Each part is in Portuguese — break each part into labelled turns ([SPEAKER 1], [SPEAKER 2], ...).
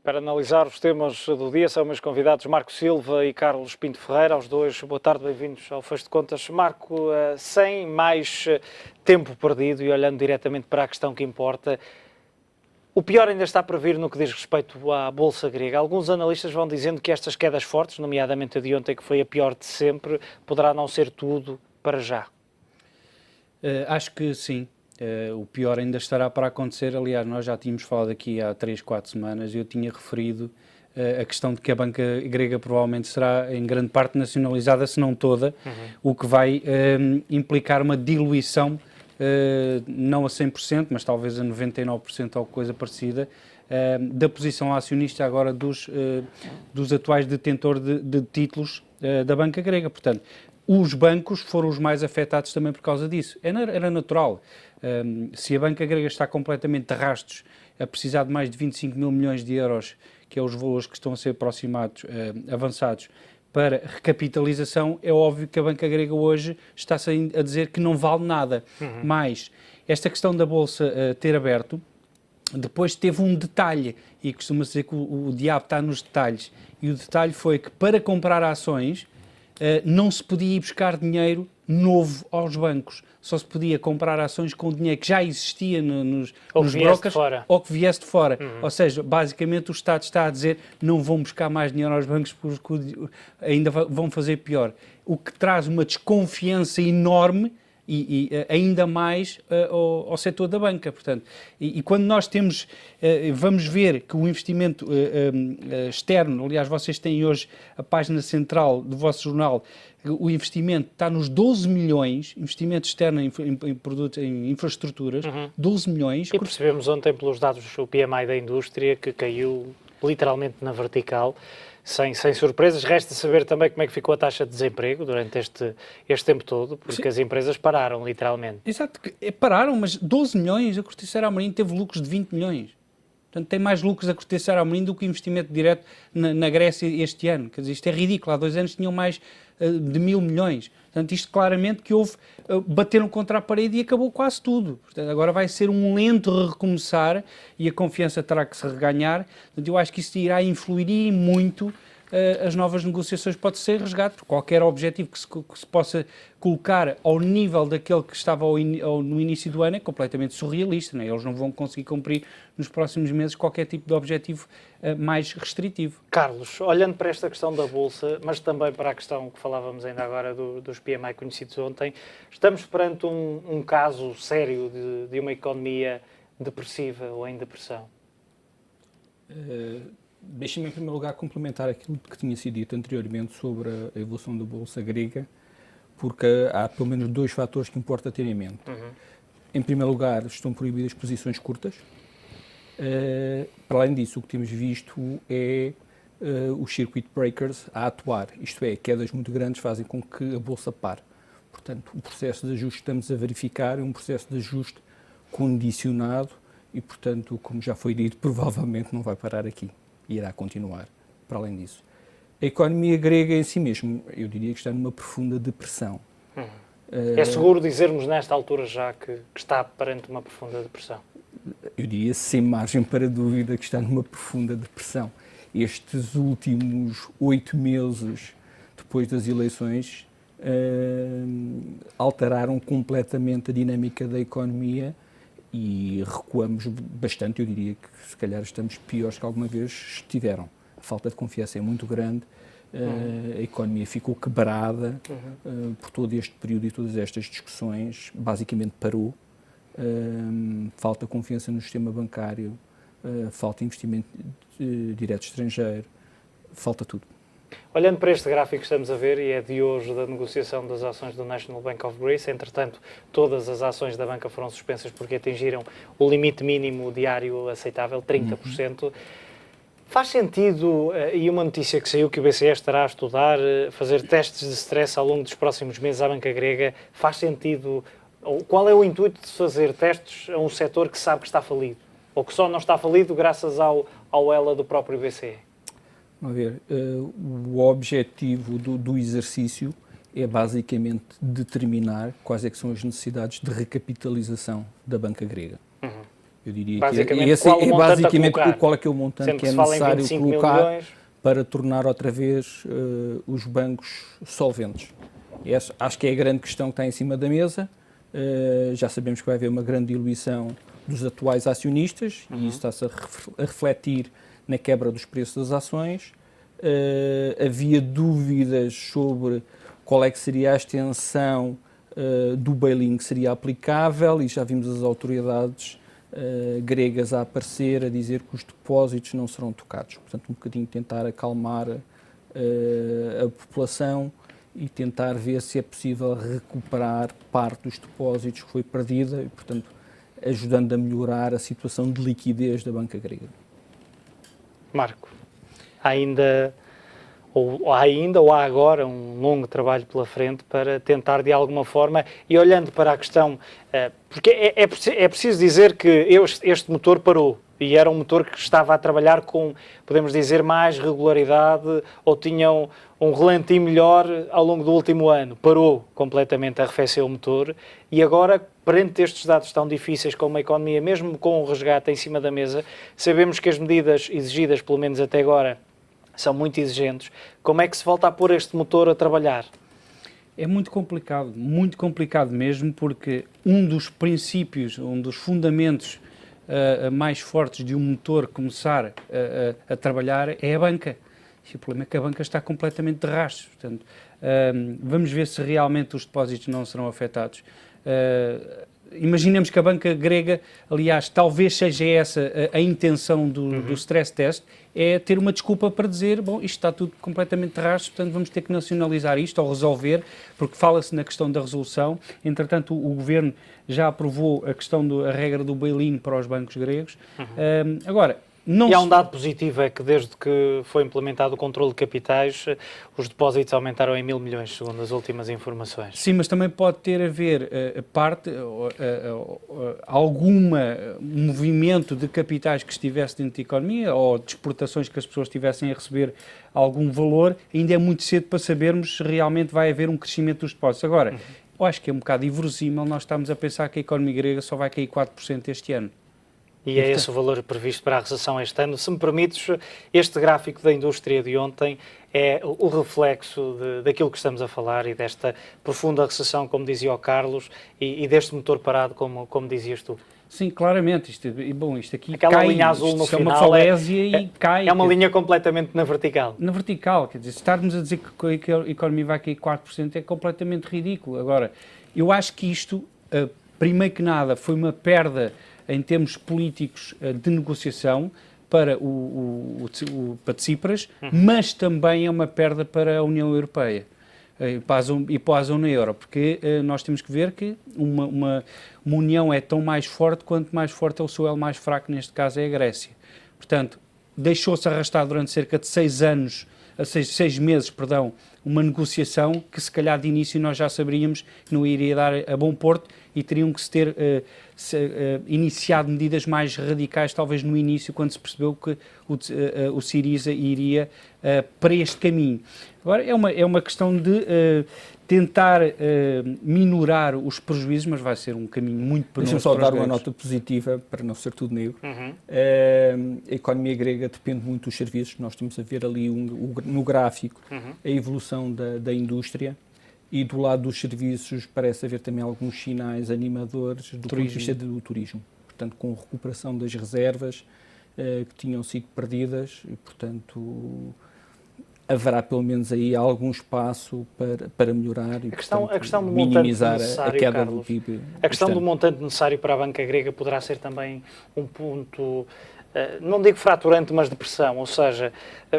[SPEAKER 1] Para analisar os temas do dia são meus convidados Marco Silva e Carlos Pinto Ferreira. Aos dois, boa tarde, bem-vindos ao Fecho de Contas. Marco, sem mais tempo perdido e olhando diretamente para a questão que importa, o pior ainda está para vir no que diz respeito à Bolsa grega. Alguns analistas vão dizendo que estas quedas fortes, nomeadamente a de ontem, que foi a pior de sempre, poderá não ser tudo para já.
[SPEAKER 2] Acho que sim. O pior ainda estará para acontecer. Aliás, nós já tínhamos falado aqui há 3, 4 semanas e eu tinha referido a questão de que a banca grega provavelmente será em grande parte nacionalizada, se não toda, o que vai implicar uma diluição, não a 100%, mas talvez a 99% ou coisa parecida, da posição acionista agora dos atuais detentores de títulos da banca grega. Portanto, os bancos foram os mais afetados também por causa disso. Era natural. Se a banca grega está completamente de rastos, a precisar de mais de 25 mil milhões de euros, que é os valores que estão a ser avançados para recapitalização, é óbvio que a banca grega hoje está-se a dizer que não vale nada. Mas esta questão da Bolsa ter aberto, depois teve um detalhe, e costuma-se dizer que o diabo está nos detalhes, e o detalhe foi que para comprar ações não se podia ir buscar dinheiro novo aos bancos, só se podia comprar ações com dinheiro que já existia nos brokers ou que viesse de fora. Ou seja, basicamente o Estado está a dizer não vão buscar mais dinheiro aos bancos porque ainda vão fazer pior. O que traz uma desconfiança enorme e ainda mais ao setor da banca. Portanto, e quando nós vamos ver que o investimento externo, aliás, vocês têm hoje a página central do vosso jornal, o investimento está nos 12 milhões, investimento externo em produtos, em infraestruturas, 12 milhões.
[SPEAKER 1] E percebemos ontem pelos dados do PMI da indústria que caiu literalmente na vertical. Sem surpresas, resta saber também como é que ficou a taxa de desemprego durante este tempo todo, porque Sim. As empresas pararam, literalmente.
[SPEAKER 2] Exato, pararam, mas 12 milhões, a Corticeira Amorim teve lucros de 20 milhões. Portanto, tem mais lucros a Corticeira Amorim do que o investimento direto na Grécia este ano. Quer dizer, isto é ridículo, há 2 anos tinham mais de 1.000 milhões. Portanto, isto claramente que bateram contra a parede e acabou quase tudo. Portanto, agora vai ser um lento recomeçar e a confiança terá que se reganhar. Portanto, eu acho que isso irá influir muito as novas negociações. Pode ser resgate, porque qualquer objetivo que se possa colocar ao nível daquele que estava no início do ano é completamente surrealista, não é? Eles não vão conseguir cumprir nos próximos meses qualquer tipo de objetivo mais restritivo.
[SPEAKER 1] Carlos, olhando para esta questão da Bolsa, mas também para a questão que falávamos ainda agora dos PMI conhecidos ontem, estamos perante um caso sério de uma economia depressiva ou em depressão?
[SPEAKER 3] Deixem-me, em primeiro lugar, complementar aquilo que tinha sido dito anteriormente sobre a evolução da Bolsa grega, porque há pelo menos 2 fatores que importa ter em mente. Em primeiro lugar, estão proibidas posições curtas. Para além disso, o que temos visto é os circuit breakers a atuar, isto é, quedas muito grandes fazem com que a Bolsa pare. Portanto, o processo de ajuste que estamos a verificar é um processo de ajuste condicionado e, portanto, como já foi dito, provavelmente não vai parar aqui. Irá continuar, para além disso. A economia grega em si mesmo, eu diria que está numa profunda depressão.
[SPEAKER 1] É seguro dizermos nesta altura já que está perante uma profunda depressão?
[SPEAKER 3] Eu diria sem margem para dúvida que está numa profunda depressão. Estes últimos 8 meses depois das eleições alteraram completamente a dinâmica da economia e recuamos bastante. Eu diria que se calhar estamos piores que alguma vez estiveram. A falta de confiança é muito grande, a economia ficou quebrada por todo este período e todas estas discussões, basicamente parou. Falta confiança no sistema bancário, falta investimento direto estrangeiro, falta tudo.
[SPEAKER 1] Olhando para este gráfico que estamos a ver, e é de hoje da negociação das ações do National Bank of Greece, entretanto, todas as ações da banca foram suspensas porque atingiram o limite mínimo diário aceitável, 30%. Faz sentido, e uma notícia que saiu que o BCE estará a estudar, fazer testes de stress ao longo dos próximos meses à banca grega, faz sentido? Qual é o intuito de fazer testes a um setor que sabe que está falido? Ou que só não está falido graças ao ELA do próprio BCE?
[SPEAKER 3] Vamos ver, o objetivo do exercício é basicamente determinar quais é que são as necessidades de recapitalização da banca grega. Eu diria
[SPEAKER 1] basicamente,
[SPEAKER 3] que esse
[SPEAKER 1] qual
[SPEAKER 3] é basicamente qual é que é o montante
[SPEAKER 1] Sendo
[SPEAKER 3] que é
[SPEAKER 1] se fala em
[SPEAKER 3] necessário
[SPEAKER 1] 25 mil
[SPEAKER 3] colocar
[SPEAKER 1] milhões.
[SPEAKER 3] para tornar outra vez os bancos solventes. Acho que é a grande questão que está em cima da mesa. Já sabemos que vai haver uma grande diluição dos atuais acionistas e isso está-se a refletir na quebra dos preços das ações. Havia dúvidas sobre qual é que seria a extensão do bail-in que seria aplicável e já vimos as autoridades gregas a aparecer, a dizer que os depósitos não serão tocados. Portanto, um bocadinho tentar acalmar a população e tentar ver se é possível recuperar parte dos depósitos que foi perdida e, portanto, ajudando a melhorar a situação de liquidez da banca grega.
[SPEAKER 1] Marco, ou há agora um longo trabalho pela frente para tentar de alguma forma, e olhando para a questão, porque é preciso dizer que este motor parou, e era um motor que estava a trabalhar com, podemos dizer, mais regularidade, ou tinham um relantinho melhor ao longo do último ano. Parou completamente, arrefeceu o motor, e agora, perante estes dados tão difíceis como a economia, mesmo com o resgate em cima da mesa, sabemos que as medidas exigidas, pelo menos até agora, são muito exigentes. Como é que se volta a pôr este motor a trabalhar?
[SPEAKER 2] É muito complicado mesmo, porque um dos princípios, um dos fundamentos mais fortes de um motor começar a trabalhar é a banca. E o problema é que a banca está completamente de rastros. Portanto, vamos ver se realmente os depósitos não serão afetados. Imaginemos que a banca grega, aliás, talvez seja essa a intenção do stress test, é ter uma desculpa para dizer, bom, isto está tudo completamente de rastros, portanto vamos ter que nacionalizar isto ou resolver, porque fala-se na questão da resolução. Entretanto, o Governo já aprovou a questão da regra do bail-in para os bancos gregos. Agora,
[SPEAKER 1] e há um dado positivo, é que desde que foi implementado o controle de capitais, os depósitos aumentaram em 1.000 milhões, segundo as últimas informações.
[SPEAKER 2] Sim, mas também pode ter a ver algum movimento de capitais que estivesse dentro da economia ou de exportações que as pessoas estivessem a receber algum valor. Ainda é muito cedo para sabermos se realmente vai haver um crescimento dos depósitos. Agora, eu acho que é um bocado inverossímil nós estamos a pensar que a economia grega só vai cair 4% este ano.
[SPEAKER 1] E é esse o valor previsto para a recessão este ano. Se me permites, este gráfico da indústria de ontem é o reflexo daquilo que estamos a falar e desta profunda recessão, como dizia o Carlos, e deste motor parado, como dizias tu.
[SPEAKER 2] Sim, claramente. Isto aqui
[SPEAKER 1] aquela
[SPEAKER 2] cai,
[SPEAKER 1] linha azul no
[SPEAKER 2] isto
[SPEAKER 1] final
[SPEAKER 2] é uma falésia e cai.
[SPEAKER 1] É uma linha completamente na vertical.
[SPEAKER 2] Na vertical, quer dizer, se estarmos a dizer que a economia vai cair 4% é completamente ridículo. Agora, eu acho que isto, primeiro que nada, foi uma perda em termos políticos de negociação para para Tsipras, mas também é uma perda para a União Europeia e para a zona euro, porque nós temos que ver que uma união é tão mais forte quanto mais forte é o seu elo mais fraco, neste caso é a Grécia. Portanto, deixou-se arrastar durante cerca de 6 meses, uma negociação que se calhar de início nós já saberíamos que não iria dar a bom porto e teriam que se ter iniciado medidas mais radicais, talvez no início, quando se percebeu que o Syriza iria para este caminho. Agora, é uma questão de tentar minorar os prejuízos, mas vai ser um caminho muito penoso.
[SPEAKER 3] Deixa-me só dar uma nota positiva, para não ser tudo negro. A economia grega depende muito dos serviços. Nós temos a ver ali no gráfico a evolução da indústria. E do lado dos serviços parece haver também alguns sinais animadores do ponto de vista do turismo. Portanto, com recuperação das reservas que tinham sido perdidas e, portanto, haverá pelo menos aí algum espaço para melhorar e,
[SPEAKER 1] a questão do
[SPEAKER 3] minimizar
[SPEAKER 1] a
[SPEAKER 3] queda
[SPEAKER 1] Carlos,
[SPEAKER 3] do PIB.
[SPEAKER 1] A questão do montante necessário para a banca grega poderá ser também um ponto, não digo fraturante, mas de pressão, ou seja,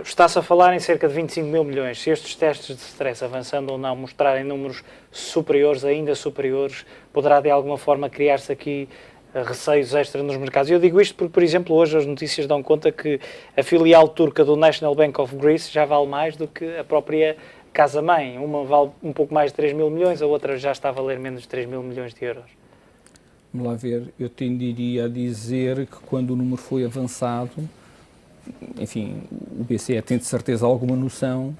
[SPEAKER 1] está-se a falar em cerca de 25 mil milhões. Se estes testes de stress, avançando ou não, mostrarem números superiores, ainda superiores, poderá de alguma forma criar-se aqui receios extra nos mercados. Eu digo isto porque, por exemplo, hoje as notícias dão conta que a filial turca do National Bank of Greece já vale mais do que a própria casa-mãe. Uma vale um pouco mais de 3 mil milhões, a outra já está a valer menos de 3 mil milhões de euros.
[SPEAKER 3] Vamos lá ver, eu tenderia a dizer que quando o número foi avançado, enfim, o BCE tem de certeza alguma noção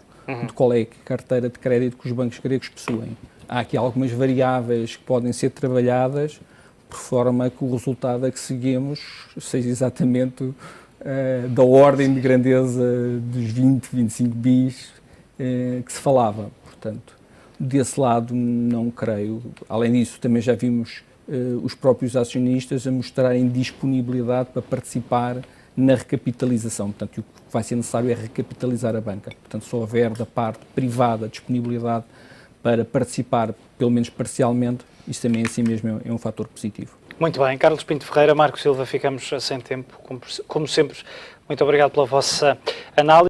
[SPEAKER 3] de qual é a carteira de crédito que os bancos gregos possuem. Há aqui algumas variáveis que podem ser trabalhadas por forma que o resultado a que seguimos seja exatamente da ordem de grandeza dos 20, 25 bis que se falava. Portanto, desse lado não creio. Além disso, também já vimos os próprios acionistas a mostrarem disponibilidade para participar na recapitalização. Portanto, o que vai ser necessário é recapitalizar a banca. Portanto, se houver da parte privada disponibilidade para participar, pelo menos parcialmente, isso também assim mesmo é um fator positivo.
[SPEAKER 1] Muito bem. Carlos Pinto Ferreira, Marco Silva, ficamos sem tempo, como sempre. Muito obrigado pela vossa análise.